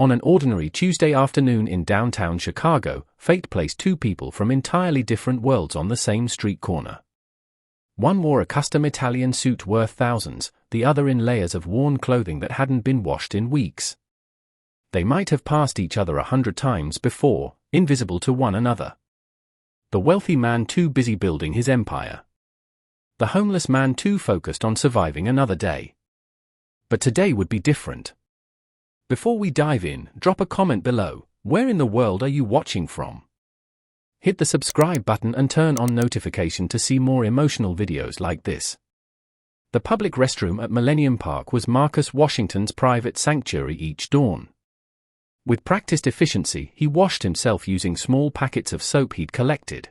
On an ordinary Tuesday afternoon in downtown Chicago, fate placed two people from entirely different worlds on the same street corner. One wore a custom Italian suit worth thousands, the other in layers of worn clothing that hadn't been washed in weeks. They might have passed each other 100 times before, invisible to one another. The wealthy man too busy building his empire. The homeless man too focused on surviving another day. But today would be different. Before we dive in, drop a comment below. Where in the world are you watching from? Hit the subscribe button and turn on notification to see more emotional videos like this. The public restroom at Millennium Park was Marcus Washington's private sanctuary each dawn. With practiced efficiency, he washed himself using small packets of soap he'd collected.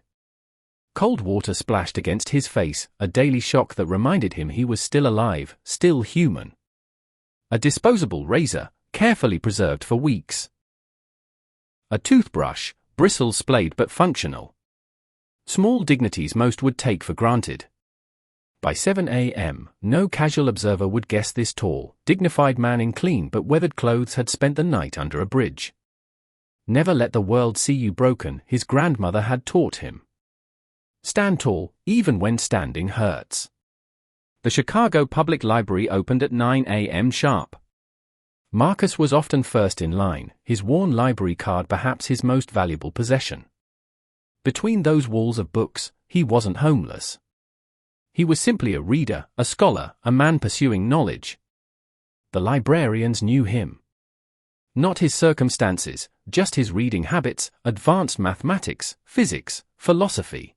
Cold water splashed against his face, a daily shock that reminded him he was still alive, still human. A disposable razor, carefully preserved for weeks. A toothbrush, bristles splayed but functional. Small dignities most would take for granted. By 7 a.m., no casual observer would guess this tall, dignified man in clean but weathered clothes had spent the night under a bridge. Never let the world see you broken, his grandmother had taught him. Stand tall, even when standing hurts. The Chicago Public Library opened at 9 a.m. sharp. Marcus was often first in line, his worn library card perhaps his most valuable possession. Between those walls of books, he wasn't homeless. He was simply a reader, a scholar, a man pursuing knowledge. The librarians knew him. Not his circumstances, just his reading habits, advanced mathematics, physics, philosophy.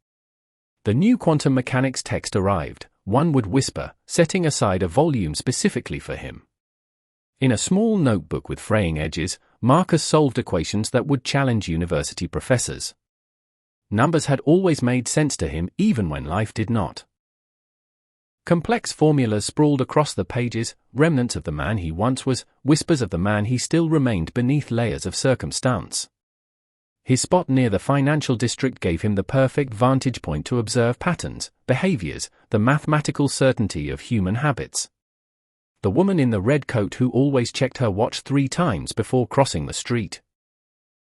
The new quantum mechanics text arrived, one would whisper, setting aside a volume specifically for him. In a small notebook with fraying edges, Marcus solved equations that would challenge university professors. Numbers had always made sense to him even when life did not. Complex formulas sprawled across the pages, remnants of the man he once was, whispers of the man he still remained beneath layers of circumstance. His spot near the financial district gave him the perfect vantage point to observe patterns, behaviors, the mathematical certainty of human habits. The woman in the red coat who always checked her watch 3 times before crossing the street.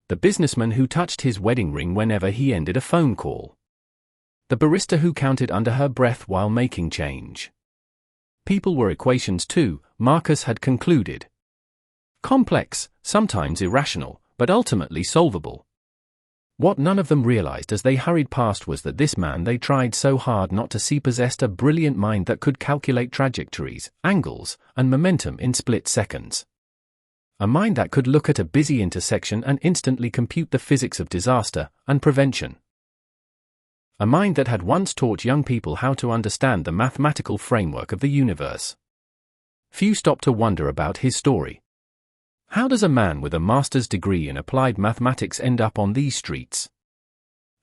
The businessman who touched his wedding ring whenever he ended a phone call. The barista who counted under her breath while making change. People were equations too, Marcus had concluded. Complex, sometimes irrational, but ultimately solvable. What none of them realized as they hurried past was that this man they tried so hard not to see possessed a brilliant mind that could calculate trajectories, angles, and momentum in split seconds. A mind that could look at a busy intersection and instantly compute the physics of disaster and prevention. A mind that had once taught young people how to understand the mathematical framework of the universe. Few stopped to wonder about his story. How does a man with a master's degree in applied mathematics end up on these streets?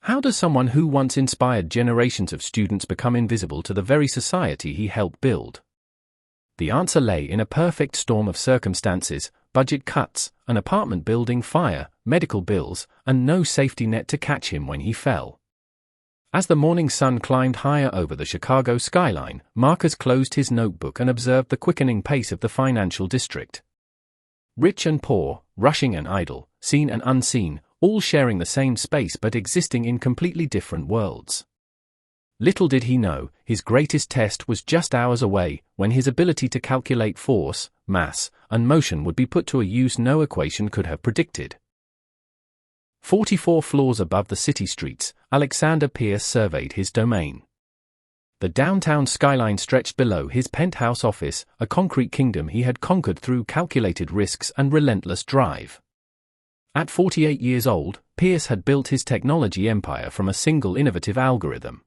How does someone who once inspired generations of students become invisible to the very society he helped build? The answer lay in a perfect storm of circumstances: budget cuts, an apartment building fire, medical bills, and no safety net to catch him when he fell. As the morning sun climbed higher over the Chicago skyline, Marcus closed his notebook and observed the quickening pace of the financial district. Rich and poor, rushing and idle, seen and unseen, all sharing the same space but existing in completely different worlds. Little did he know, his greatest test was just hours away, when his ability to calculate force, mass, and motion would be put to a use no equation could have predicted. 44 floors above the city streets, Alexander Pierce surveyed his domain. The downtown skyline stretched below his penthouse office, a concrete kingdom he had conquered through calculated risks and relentless drive. At 48 years old, Pierce had built his technology empire from a single innovative algorithm.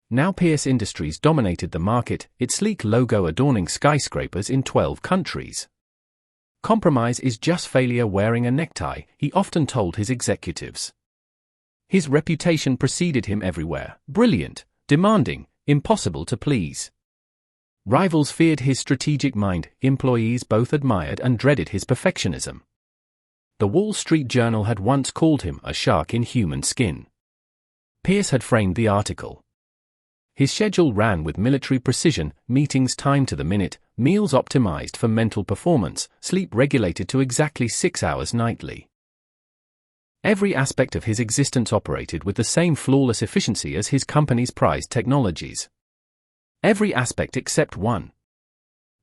Now Pierce Industries dominated the market, its sleek logo adorning skyscrapers in 12 countries. Compromise is just failure wearing a necktie, he often told his executives. His reputation preceded him everywhere: brilliant, demanding, impossible to please. Rivals feared his strategic mind, employees both admired and dreaded his perfectionism. The Wall Street Journal had once called him a shark in human skin. Pierce had framed the article. His schedule ran with military precision, meetings timed to the minute, meals optimized for mental performance, sleep regulated to exactly 6 hours nightly. Every aspect of his existence operated with the same flawless efficiency as his company's prized technologies. Every aspect except one.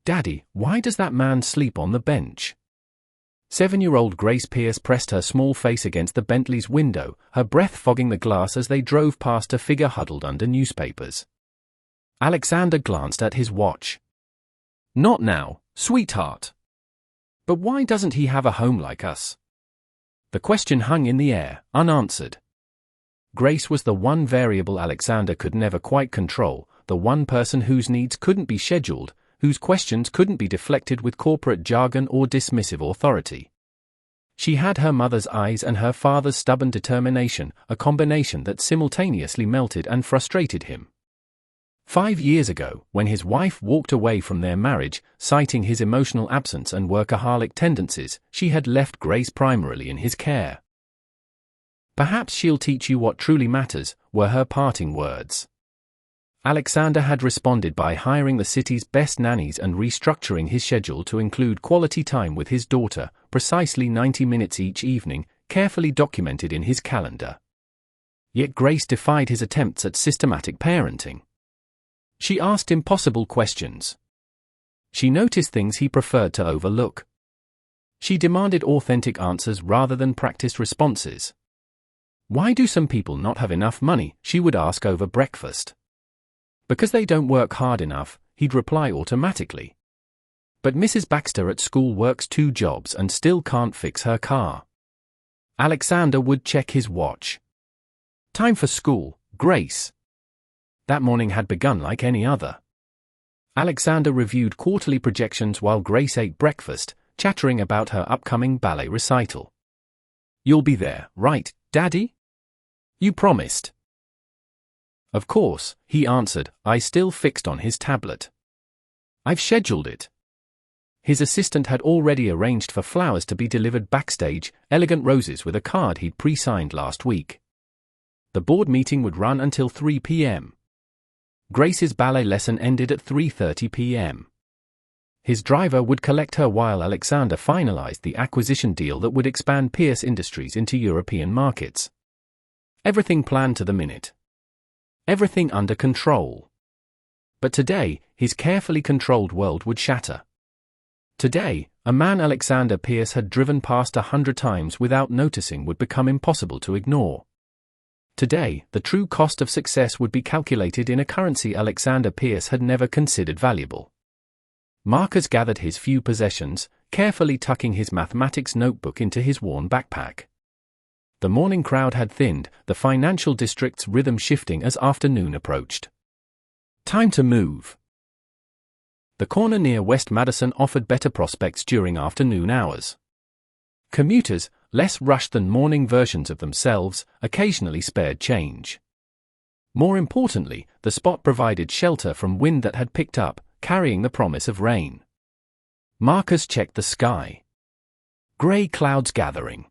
"Daddy, why does that man sleep on the bench?" 7-year-old Grace Pierce pressed her small face against the Bentley's window, her breath fogging the glass as they drove past a figure huddled under newspapers. Alexander glanced at his watch. "Not now, sweetheart." "But why doesn't he have a home like us?" The question hung in the air, unanswered. Grace was the one variable Alexander could never quite control, the one person whose needs couldn't be scheduled, whose questions couldn't be deflected with corporate jargon or dismissive authority. She had her mother's eyes and her father's stubborn determination, a combination that simultaneously melted and frustrated him. 5 years ago, when his wife walked away from their marriage, citing his emotional absence and workaholic tendencies, she had left Grace primarily in his care. "Perhaps she'll teach you what truly matters," were her parting words. Alexander had responded by hiring the city's best nannies and restructuring his schedule to include quality time with his daughter, precisely 90 minutes each evening, carefully documented in his calendar. Yet Grace defied his attempts at systematic parenting. She asked impossible questions. She noticed things he preferred to overlook. She demanded authentic answers rather than practiced responses. "Why do some people not have enough money?" she would ask over breakfast. "Because they don't work hard enough," he'd reply automatically. "But Mrs. Baxter at school works 2 jobs and still can't fix her car." Alexander would check his watch. "Time for school, Grace." That morning had begun like any other. Alexander reviewed quarterly projections while Grace ate breakfast, chattering about her upcoming ballet recital. "You'll be there, right, Daddy? You promised." "Of course," he answered, eyes still fixed on his tablet. "I've scheduled it." His assistant had already arranged for flowers to be delivered backstage, elegant roses with a card he'd pre-signed last week. The board meeting would run until 3 p.m. Grace's ballet lesson ended at 3:30 p.m. His driver would collect her while Alexander finalized the acquisition deal that would expand Pierce Industries into European markets. Everything planned to the minute. Everything under control. But today, his carefully controlled world would shatter. Today, a man Alexander Pierce had driven past 100 times without noticing would become impossible to ignore. Today, the true cost of success would be calculated in a currency Alexander Pierce had never considered valuable. Marcus gathered his few possessions, carefully tucking his mathematics notebook into his worn backpack. The morning crowd had thinned, the financial district's rhythm shifting as afternoon approached. Time to move. The corner near West Madison offered better prospects during afternoon hours. Commuters, less rushed than morning versions of themselves, occasionally spared change. More importantly, the spot provided shelter from wind that had picked up, carrying the promise of rain. Marcus checked the sky. Gray clouds gathering.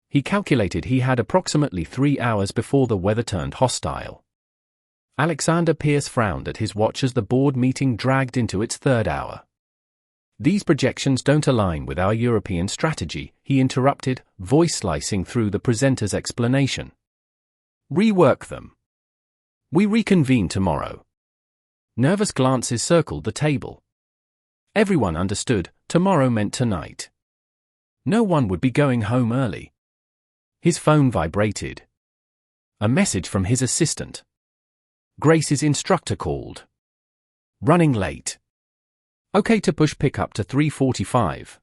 He calculated he had approximately 3 hours before the weather turned hostile. Alexander Pierce frowned at his watch as the board meeting dragged into its 3rd hour. "These projections don't align with our European strategy," he interrupted, voice slicing through the presenter's explanation. "Rework them. We reconvene tomorrow." Nervous glances circled the table. Everyone understood, tomorrow meant tonight. No one would be going home early. His phone vibrated. A message from his assistant. Grace's instructor called. "Running late. Okay to push pickup to 3:45.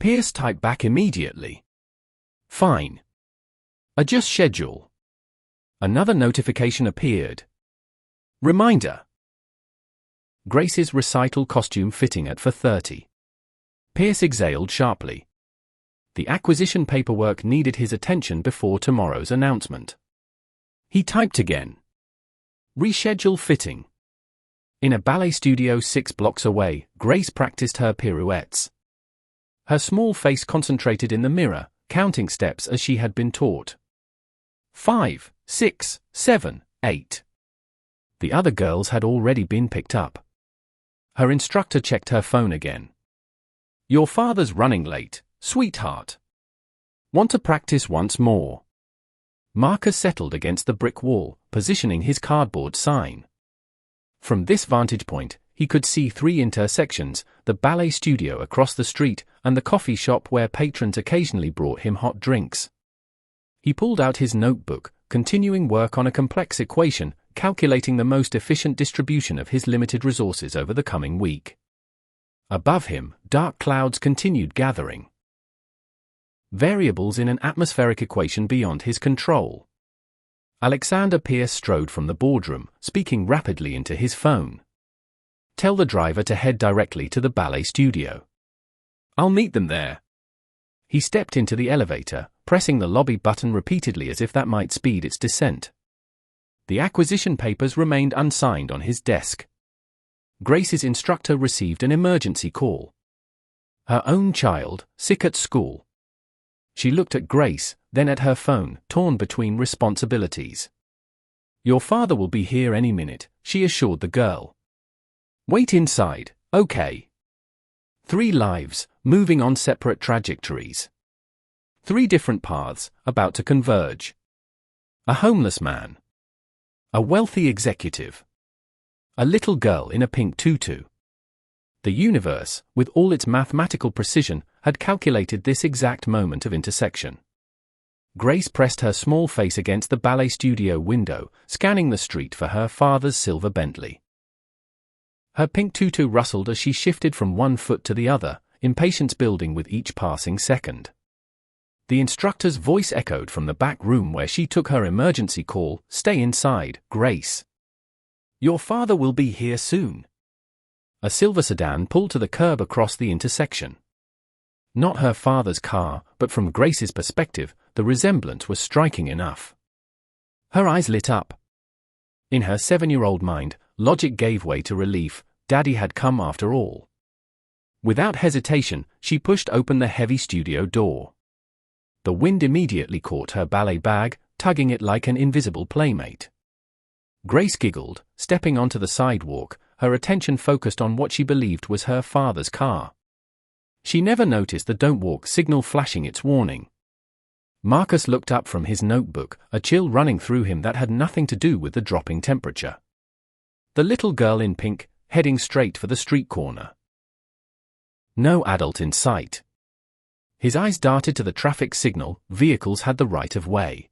Pierce typed back immediately. "Fine. Adjust schedule." Another notification appeared. Reminder. Grace's recital costume fitting at 4:30. Pierce exhaled sharply. The acquisition paperwork needed his attention before tomorrow's announcement. He typed again. Reschedule fitting. In a ballet studio 6 blocks away, Grace practiced her pirouettes. Her small face concentrated in the mirror, counting steps as she had been taught. 5, 6, 7, 8. The other girls had already been picked up. Her instructor checked her phone again. "Your father's running late, sweetheart. Want to practice once more?" Marcus settled against the brick wall, positioning his cardboard sign. From this vantage point, he could see 3 intersections: the ballet studio across the street, and the coffee shop where patrons occasionally brought him hot drinks. He pulled out his notebook, continuing work on a complex equation, calculating the most efficient distribution of his limited resources over the coming week. Above him, dark clouds continued gathering. Variables in an atmospheric equation beyond his control. Alexander Pierce strode from the boardroom, speaking rapidly into his phone. "Tell the driver to head directly to the ballet studio. I'll meet them there." He stepped into the elevator, pressing the lobby button repeatedly as if that might speed its descent. The acquisition papers remained unsigned on his desk. Grace's instructor received an emergency call. Her own child, sick at school. She looked at Grace, then at her phone, torn between responsibilities. "Your father will be here any minute," she assured the girl. "Wait inside, okay?" 3 lives, moving on separate trajectories. 3 different paths, about to converge. A homeless man. A wealthy executive. A little girl in a pink tutu. The universe, with all its mathematical precision, had calculated this exact moment of intersection. Grace pressed her small face against the ballet studio window, scanning the street for her father's silver Bentley. Her pink tutu rustled as she shifted from one foot to the other, impatience building with each passing second. The instructor's voice echoed from the back room where she took her emergency call. "Stay inside, Grace. Your father will be here soon." A silver sedan pulled to the curb across the intersection. Not her father's car, but from Grace's perspective, the resemblance was striking enough. Her eyes lit up. In her 7-year-old mind, logic gave way to relief. Daddy had come after all. Without hesitation, she pushed open the heavy studio door. The wind immediately caught her ballet bag, tugging it like an invisible playmate. Grace giggled, stepping onto the sidewalk, her attention focused on what she believed was her father's car. She never noticed the "don't walk" signal flashing its warning. Marcus looked up from his notebook, a chill running through him that had nothing to do with the dropping temperature. The little girl in pink, heading straight for the street corner. No adult in sight. His eyes darted to the traffic signal. Vehicles had the right of way.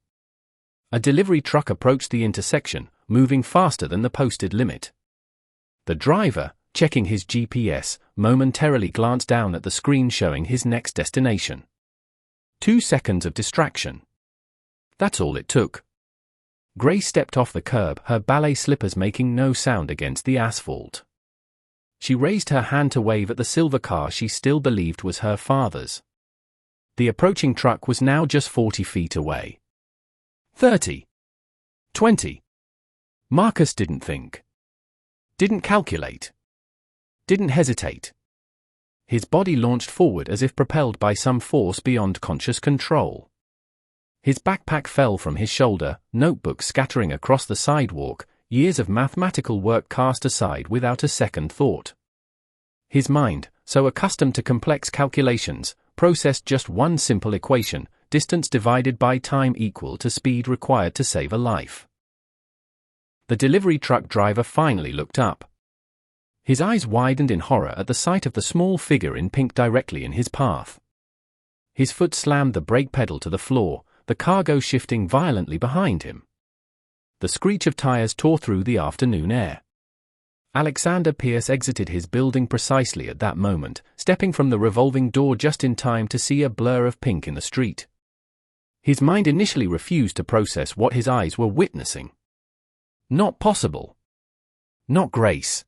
A delivery truck approached the intersection, moving faster than the posted limit. The driver, checking his GPS, momentarily glanced down at the screen showing his next destination. 2 seconds of distraction. That's all it took. Grace stepped off the curb, her ballet slippers making no sound against the asphalt. She raised her hand to wave at the silver car she still believed was her father's. The approaching truck was now just 40 feet away. 30. 20. Marcus didn't think. Didn't calculate. Didn't hesitate. His body launched forward as if propelled by some force beyond conscious control. His backpack fell from his shoulder, notebook scattering across the sidewalk, years of mathematical work cast aside without a second thought. His mind, so accustomed to complex calculations, processed just one simple equation: distance divided by time equal to speed required to save a life. The delivery truck driver finally looked up. His eyes widened in horror at the sight of the small figure in pink directly in his path. His foot slammed the brake pedal to the floor, the cargo shifting violently behind him. The screech of tires tore through the afternoon air. Alexander Pierce exited his building precisely at that moment, stepping from the revolving door just in time to see a blur of pink in the street. His mind initially refused to process what his eyes were witnessing. Not possible. Not Grace.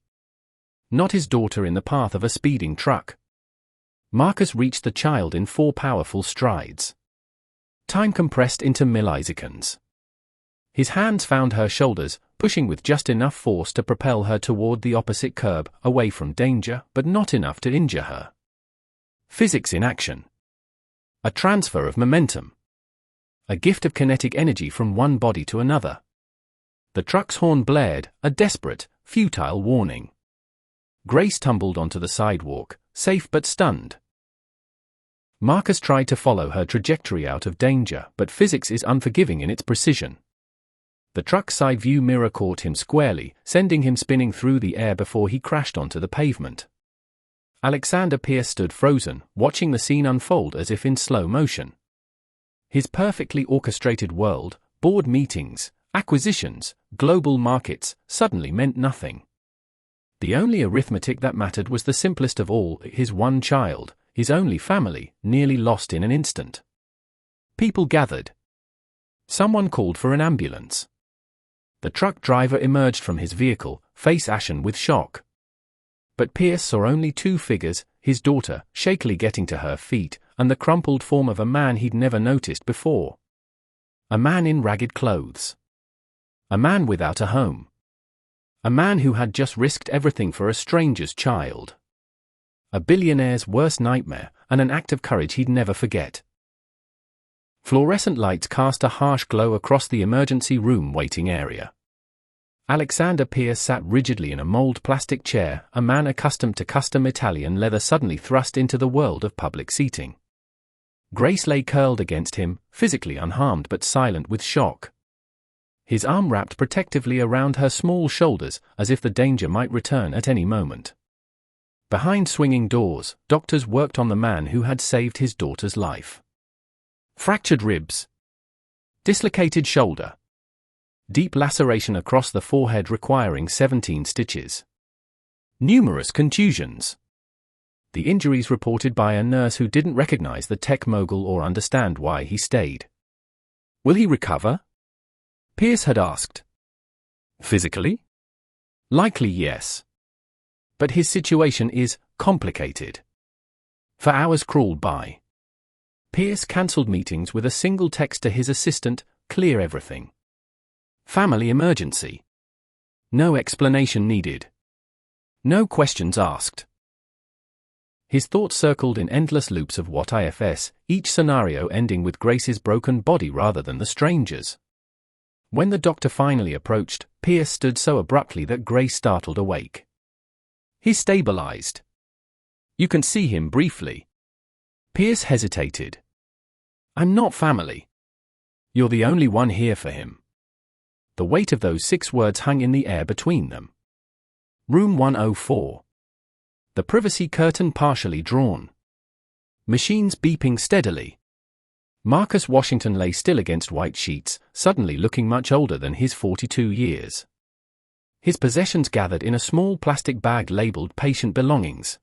Not his daughter in the path of a speeding truck. Marcus reached the child in 4 powerful strides. Time compressed into milliseconds. His hands found her shoulders, pushing with just enough force to propel her toward the opposite curb, away from danger, but not enough to injure her. Physics in action. A transfer of momentum. A gift of kinetic energy from one body to another. The truck's horn blared, a desperate, futile warning. Grace tumbled onto the sidewalk, safe but stunned. Marcus tried to follow her trajectory out of danger, but physics is unforgiving in its precision. The truck's side view mirror caught him squarely, sending him spinning through the air before he crashed onto the pavement. Alexander Pierce stood frozen, watching the scene unfold as if in slow motion. His perfectly orchestrated world, board meetings, acquisitions, global markets, suddenly meant nothing. The only arithmetic that mattered was the simplest of all, his one child, his only family, nearly lost in an instant. People gathered. Someone called for an ambulance. The truck driver emerged from his vehicle, face ashen with shock. But Pierce saw only two figures, his daughter, shakily getting to her feet, and the crumpled form of a man he'd never noticed before. A man in ragged clothes. A man without a home. A man who had just risked everything for a stranger's child. A billionaire's worst nightmare, and an act of courage he'd never forget. Fluorescent lights cast a harsh glow across the emergency room waiting area. Alexander Pierce sat rigidly in a mold plastic chair, a man accustomed to custom Italian leather suddenly thrust into the world of public seating. Grace lay curled against him, physically unharmed but silent with shock. His arm wrapped protectively around her small shoulders, as if the danger might return at any moment. Behind swinging doors, doctors worked on the man who had saved his daughter's life. Fractured ribs. Dislocated shoulder. Deep laceration across the forehead requiring 17 stitches. Numerous contusions. The injuries reported by a nurse who didn't recognize the tech mogul or understand why he stayed. Will he recover? Pierce had asked. Physically? Likely yes. But his situation is complicated. For hours crawled by. Pierce cancelled meetings with a single text to his assistant, clear everything. Family emergency. No explanation needed. No questions asked. His thoughts circled in endless loops of what ifs, each scenario ending with Grace's broken body rather than the stranger's. When the doctor finally approached, Pierce stood so abruptly that Grace startled awake. He stabilized. You can see him briefly. Pierce hesitated. I'm not family. You're the only one here for him. The weight of those 6 words hung in the air between them. Room 104. The privacy curtain partially drawn. Machines beeping steadily. Marcus Washington lay still against white sheets, suddenly looking much older than his 42 years. His possessions gathered in a small plastic bag labeled patient belongings.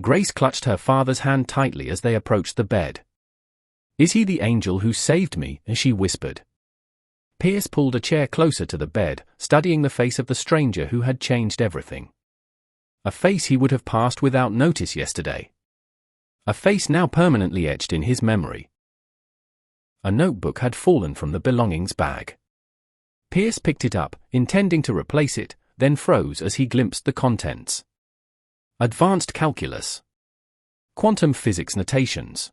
Grace clutched her father's hand tightly as they approached the bed. Is he the angel who saved me? She whispered. Pierce pulled a chair closer to the bed, studying the face of the stranger who had changed everything. A face he would have passed without notice yesterday. A face now permanently etched in his memory. A notebook had fallen from the belongings bag. Pierce picked it up, intending to replace it, then froze as he glimpsed the contents. Advanced calculus. Quantum physics notations.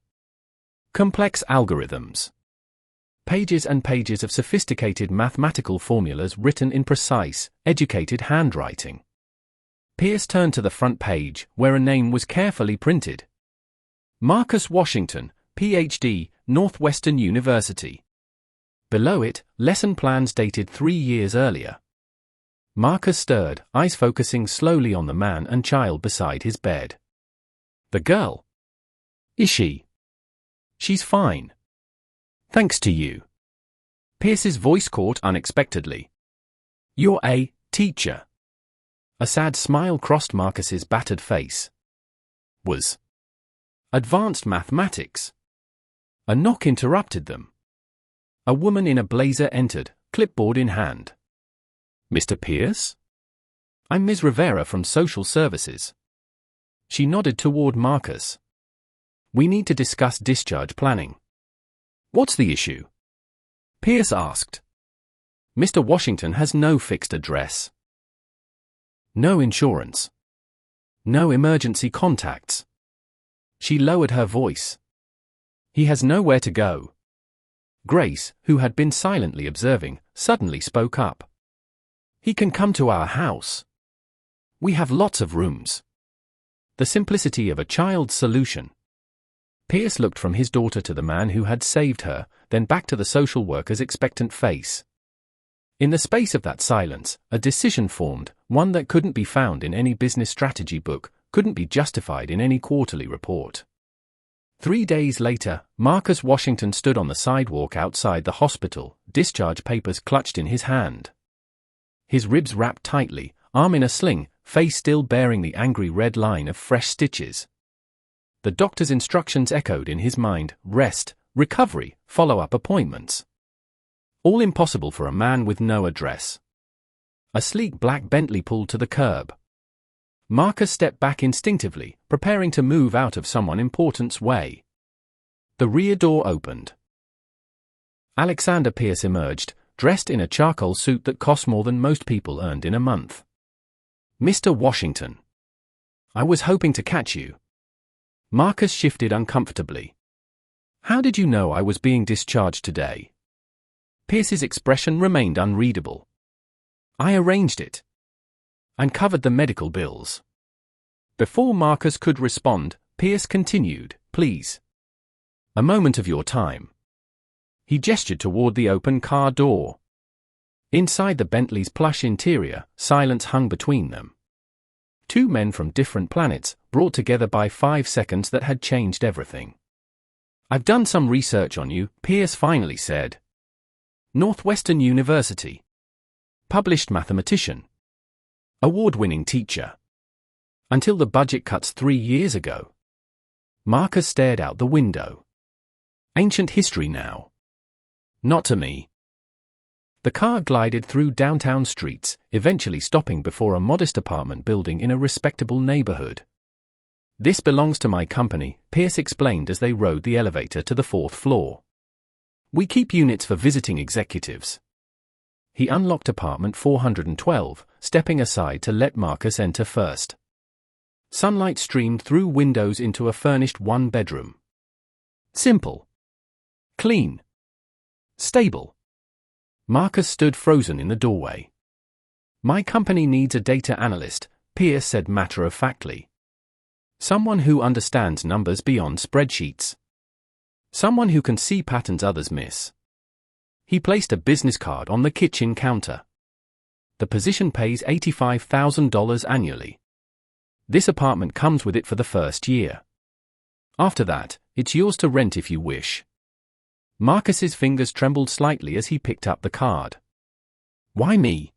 Complex algorithms. Pages and pages of sophisticated mathematical formulas written in precise, educated handwriting. Pierce turned to the front page, where a name was carefully printed. Marcus Washington, Ph.D., Northwestern University. Below it, lesson plans dated 3 years earlier. Marcus stirred, eyes focusing slowly on the man and child beside his bed. The girl. Is she? She's fine. Thanks to you. Pierce's voice caught unexpectedly. You're a teacher. A sad smile crossed Marcus's battered face. Was. Advanced mathematics. A knock interrupted them. A woman in a blazer entered, clipboard in hand. Mr. Pierce? I'm Ms. Rivera from Social Services. She nodded toward Marcus. We need to discuss discharge planning. What's the issue? Pierce asked. Mr. Washington has no fixed address. No insurance. No emergency contacts. She lowered her voice. He has nowhere to go. Grace, who had been silently observing, suddenly spoke up. He can come to our house. We have lots of rooms. The simplicity of a child's solution. Pierce looked from his daughter to the man who had saved her, then back to the social worker's expectant face. In the space of that silence, a decision formed, one that couldn't be found in any business strategy book, couldn't be justified in any quarterly report. 3 days later, Marcus Washington stood on the sidewalk outside the hospital, discharge papers clutched in his hand. His ribs wrapped tightly, arm in a sling, face still bearing the angry red line of fresh stitches. The doctor's instructions echoed in his mind: rest, recovery, follow-up appointments. All impossible for a man with no address. A sleek black Bentley pulled to the curb. Marcus stepped back instinctively, preparing to move out of someone important's way. The rear door opened. Alexander Pierce emerged, dressed in a charcoal suit that cost more than most people earned in a month. "Mr. Washington. I was hoping to catch you." Marcus shifted uncomfortably. "How did you know I was being discharged today?" Pierce's expression remained unreadable. "I arranged it. And covered the medical bills." Before Marcus could respond, Pierce continued, "Please. A moment of your time." He gestured toward the open car door. Inside the Bentley's plush interior, silence hung between them. Two men from different planets, brought together by 5 seconds that had changed everything. "I've done some research on you," Pierce finally said. Northwestern University. Published mathematician. Award-winning teacher. Until the budget cuts 3 years ago. Marcus stared out the window. Ancient history now. Not to me. The car glided through downtown streets, eventually stopping before a modest apartment building in a respectable neighborhood. "This belongs to my company," Pierce explained as they rode the elevator to the 4th floor. "We keep units for visiting executives." He unlocked apartment 412, stepping aside to let Marcus enter first. Sunlight streamed through windows into a furnished one-bedroom. Simple. Clean. Stable. Marcus stood frozen in the doorway. "My company needs a data analyst," Pierce said matter-of-factly. "Someone who understands numbers beyond spreadsheets. Someone who can see patterns others miss." He placed a business card on the kitchen counter. "The position pays $85,000 annually. This apartment comes with it for the first year. After that, it's yours to rent if you wish." Marcus's fingers trembled slightly as he picked up the card. "Why me?"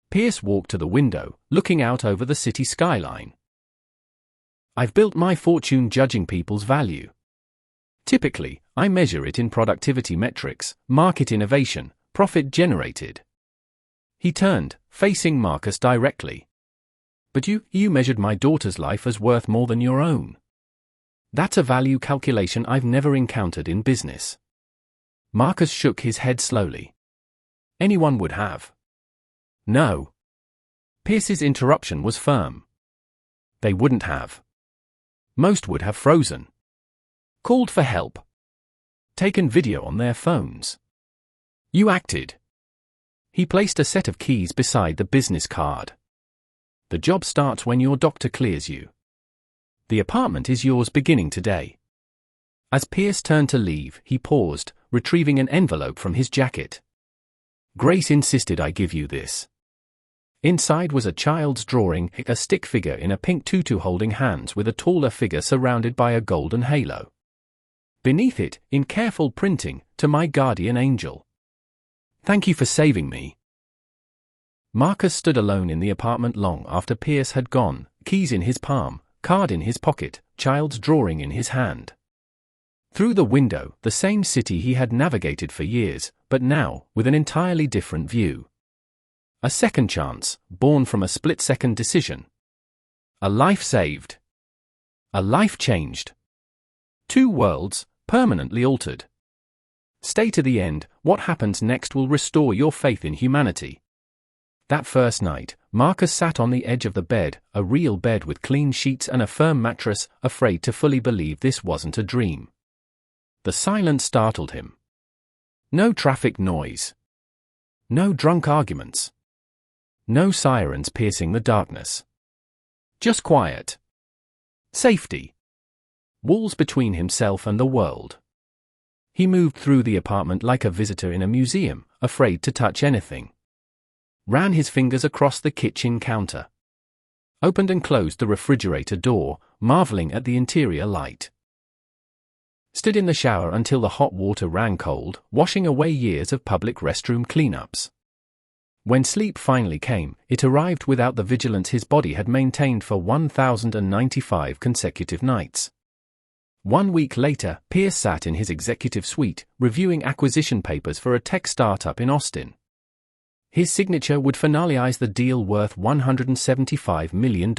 Pierce walked to the window, looking out over the city skyline. "I've built my fortune judging people's value. Typically, I measure it in productivity metrics, market innovation, profit generated." He turned, facing Marcus directly. "But you measured my daughter's life as worth more than your own. That's a value calculation I've never encountered in business." Marcus shook his head slowly. "Anyone would have." "No." Pierce's interruption was firm. "They wouldn't have. Most would have frozen. Called for help. Taken video on their phones. You acted." He placed a set of keys beside the business card. "The job starts when your doctor clears you. The apartment is yours beginning today." As Pierce turned to leave, he paused, retrieving an envelope from his jacket. "Grace insisted I give you this." Inside was a child's drawing, a stick figure in a pink tutu holding hands with a taller figure surrounded by a golden halo. Beneath it, in careful printing, "To my guardian angel. Thank you for saving me." Marcus stood alone in the apartment long after Pierce had gone, keys in his palm, card in his pocket, child's drawing in his hand. Through the window, the same city he had navigated for years, but now, with an entirely different view. A second chance, born from a split-second decision. A life saved. A life changed. 2 worlds, permanently altered. Stay to the end. What happens next will restore your faith in humanity. That first night, Marcus sat on the edge of the bed, a real bed with clean sheets and a firm mattress, afraid to fully believe this wasn't a dream. The silence startled him. No traffic noise. No drunk arguments. No sirens piercing the darkness. Just quiet. Safety. Walls between himself and the world. He moved through the apartment like a visitor in a museum, afraid to touch anything. Ran his fingers across the kitchen counter. Opened and closed the refrigerator door, marveling at the interior light. Stood in the shower until the hot water ran cold, washing away years of public restroom cleanups. When sleep finally came, it arrived without the vigilance his body had maintained for 1,095 consecutive nights. 1 week later, Pierce sat in his executive suite, reviewing acquisition papers for a tech startup in Austin. His signature would finalize the deal worth $175 million.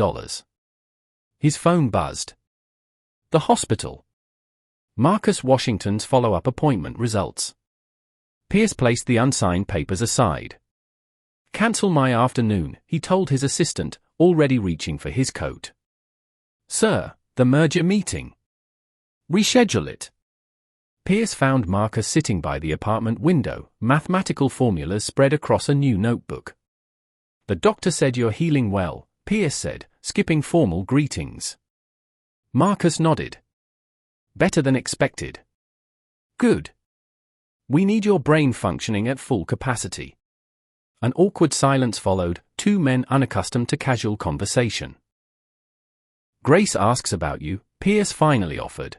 His phone buzzed. The hospital. Marcus Washington's follow-up appointment results. Pierce placed the unsigned papers aside. "Cancel my afternoon," he told his assistant, already reaching for his coat. "Sir, the merger meeting." "Reschedule it." Pierce found Marcus sitting by the apartment window, mathematical formulas spread across a new notebook. "The doctor said you're healing well," Pierce said, skipping formal greetings. Marcus nodded. "Better than expected." "Good. We need your brain functioning at full capacity." An awkward silence followed, two men unaccustomed to casual conversation. "Grace asks about you," Pierce finally offered.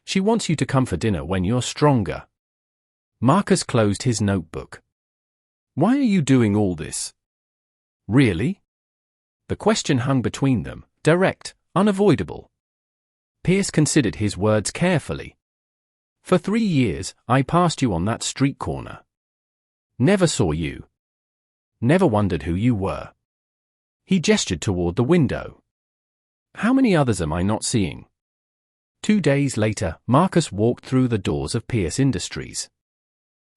"She wants you to come for dinner when you're stronger." Marcus closed his notebook. "Why are you doing all this?" "Really?" The question hung between them, direct, unavoidable. Pierce considered his words carefully. "For 3 years, I passed you on that street corner. Never saw you. Never wondered who you were." He gestured toward the window. "How many others am I not seeing?" 2 days later, Marcus walked through the doors of Pierce Industries.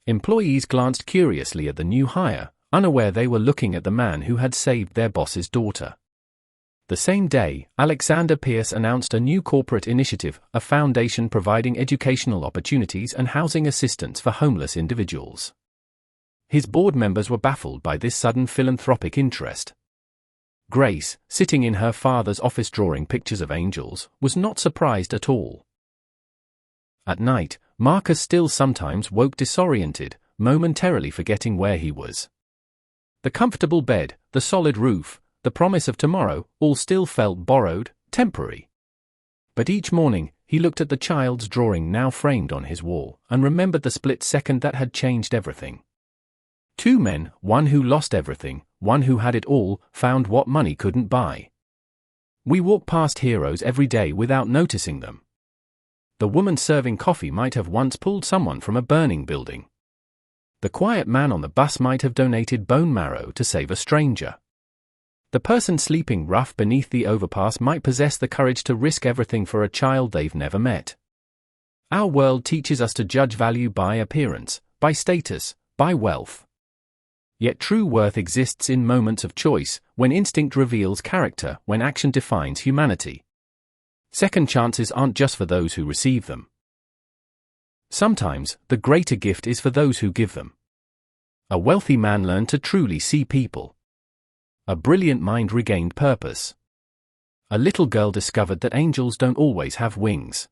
Employees glanced curiously at the new hire, unaware they were looking at the man who had saved their boss's daughter. The same day, Alexander Pierce announced a new corporate initiative, a foundation providing educational opportunities and housing assistance for homeless individuals. His board members were baffled by this sudden philanthropic interest. Grace, sitting in her father's office drawing pictures of angels, was not surprised at all. At night, Marcus still sometimes woke disoriented, momentarily forgetting where he was. The comfortable bed, the solid roof, the promise of tomorrow, all still felt borrowed, temporary. But each morning, he looked at the child's drawing now framed on his wall, and remembered the split second that had changed everything. 2 men, one who lost everything, one who had it all, found what money couldn't buy. We walk past heroes every day without noticing them. The woman serving coffee might have once pulled someone from a burning building. The quiet man on the bus might have donated bone marrow to save a stranger. The person sleeping rough beneath the overpass might possess the courage to risk everything for a child they've never met. Our world teaches us to judge value by appearance, by status, by wealth. Yet true worth exists in moments of choice, when instinct reveals character, when action defines humanity. Second chances aren't just for those who receive them. Sometimes, the greater gift is for those who give them. A wealthy man learned to truly see people. A brilliant mind regained purpose. A little girl discovered that angels don't always have wings.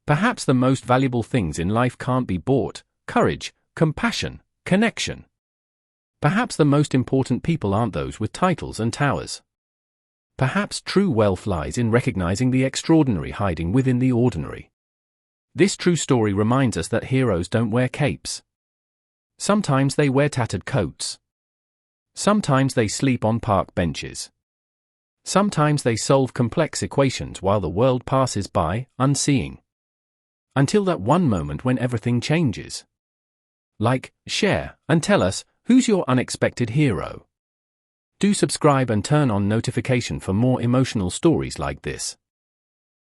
Perhaps the most valuable things in life can't be bought: courage, compassion, connection. Perhaps the most important people aren't those with titles and towers. Perhaps true wealth lies in recognizing the extraordinary hiding within the ordinary. This true story reminds us that heroes don't wear capes. Sometimes they wear tattered coats. Sometimes they sleep on park benches. Sometimes they solve complex equations while the world passes by, unseeing. Until that one moment when everything changes. Like, share, and tell us, who's your unexpected hero? Do subscribe and turn on notification for more emotional stories like this.